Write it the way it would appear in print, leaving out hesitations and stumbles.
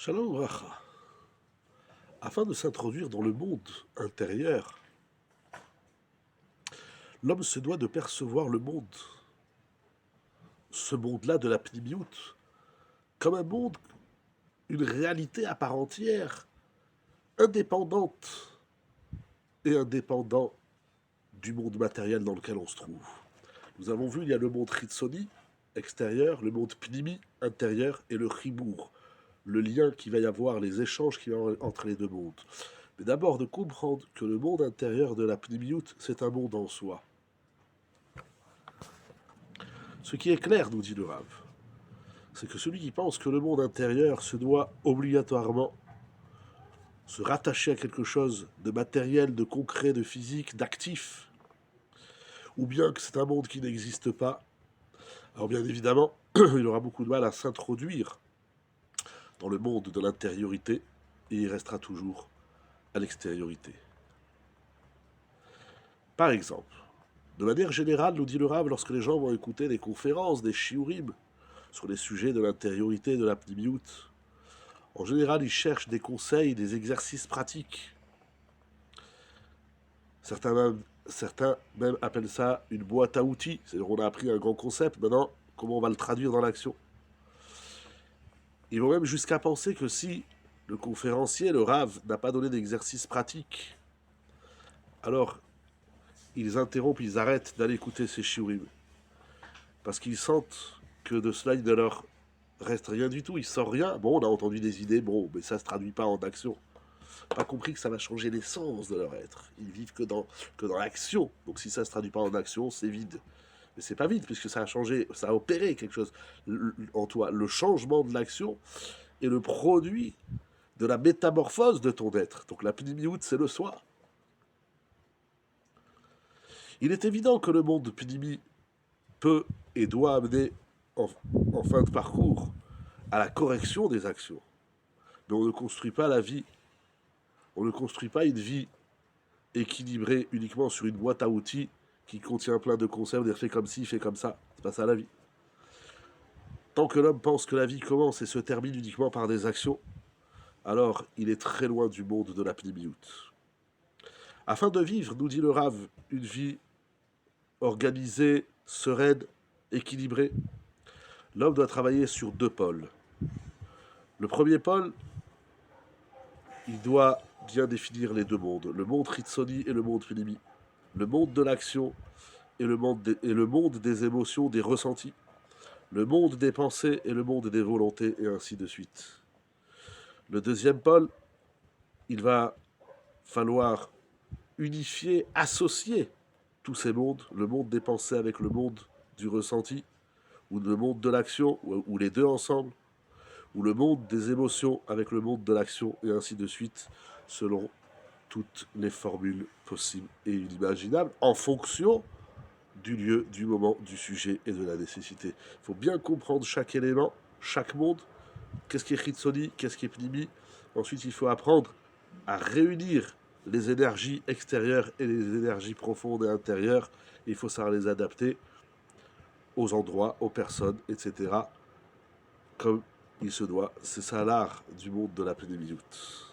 Shalom Racha. Afin de s'introduire dans le monde intérieur, l'homme se doit de percevoir le monde, ce monde-là de la pnimiout, comme un monde, une réalité à part entière, indépendante et indépendant du monde matériel dans lequel on se trouve. Nous avons vu, il y a le monde Chitsoni, extérieur, le monde Pnimi, intérieur, et le Chibour, le lien qu'il va y avoir, les échanges qu'il va y avoir entre les deux mondes. Mais d'abord de comprendre que le monde intérieur de la Pnimiout, c'est un monde en soi. Ce qui est clair, nous dit le Rav, c'est que celui qui pense que le monde intérieur se doit obligatoirement se rattacher à quelque chose de matériel, de concret, de physique, d'actif, ou bien que c'est un monde qui n'existe pas, alors bien évidemment, il aura beaucoup de mal à s'introduire dans le monde de l'intériorité et il restera toujours à l'extériorité. Par exemple, de manière générale, nous dit le Rav, lorsque les gens vont écouter des conférences, des shiurim, sur les sujets de l'intériorité, de la pnimiout, en général, ils cherchent des conseils, des exercices pratiques. Certains même appellent ça une boîte à outils. C'est-à-dire qu'on a appris un grand concept, maintenant, comment on va le traduire dans l'action. Ils vont même jusqu'à penser que si le conférencier, le Rav, n'a pas donné d'exercice pratique, alors ils interrompent, ils arrêtent d'aller écouter ces shiurim. Parce qu'ils sentent que de cela, il ne leur reste rien du tout. Ils sortent rien. Bon, on a entendu des idées, bon, mais ça ne se traduit pas en action. Pas compris que ça va changer l'essence de leur être. Ils vivent que dans l'action. Donc si ça ne se traduit pas en action, c'est vide. Mais c'est pas vide, puisque ça a changé, ça a opéré quelque chose en toi. Le changement de l'action est le produit de la métamorphose de ton être. Donc la pnimiout, c'est le soi. Il est évident que le monde pnimi peut et doit amener en fin de parcours à la correction des actions. Mais on ne construit pas la vie, on ne construit pas une vie équilibrée uniquement sur une boîte à outils qui contient plein de concepts, des fait comme ci, fait comme ça. C'est pas ça la vie. Tant que l'homme pense que la vie commence et se termine uniquement par des actions, alors il est très loin du monde de la pnimiout. Afin de vivre, nous dit le Rav, une vie organisée, sereine, équilibrée, l'homme doit travailler sur deux pôles. Le premier pôle, il doit bien définir les deux mondes, le monde Ritsoni et le monde Pnimi, le monde de l'action et le monde des émotions, des ressentis, le monde des pensées et le monde des volontés, et ainsi de suite. Le deuxième pôle, il va falloir unifier, associer tous ces mondes, le monde des pensées avec le monde du ressenti, ou le monde de l'action, ou les deux ensemble, ou le monde des émotions avec le monde de l'action, et ainsi de suite, selon toutes les formules possibles et inimaginables, en fonction du lieu, du moment, du sujet et de la nécessité. Il faut bien comprendre chaque élément, chaque monde, qu'est-ce qui est Chitsoni, qu'est-ce qui est Pnimi. Ensuite, il faut apprendre à réunir les énergies extérieures et les énergies profondes et intérieures. Il faut savoir les adapter aux endroits, aux personnes, etc. Comme il se doit. C'est ça l'art du monde de la pnimiout.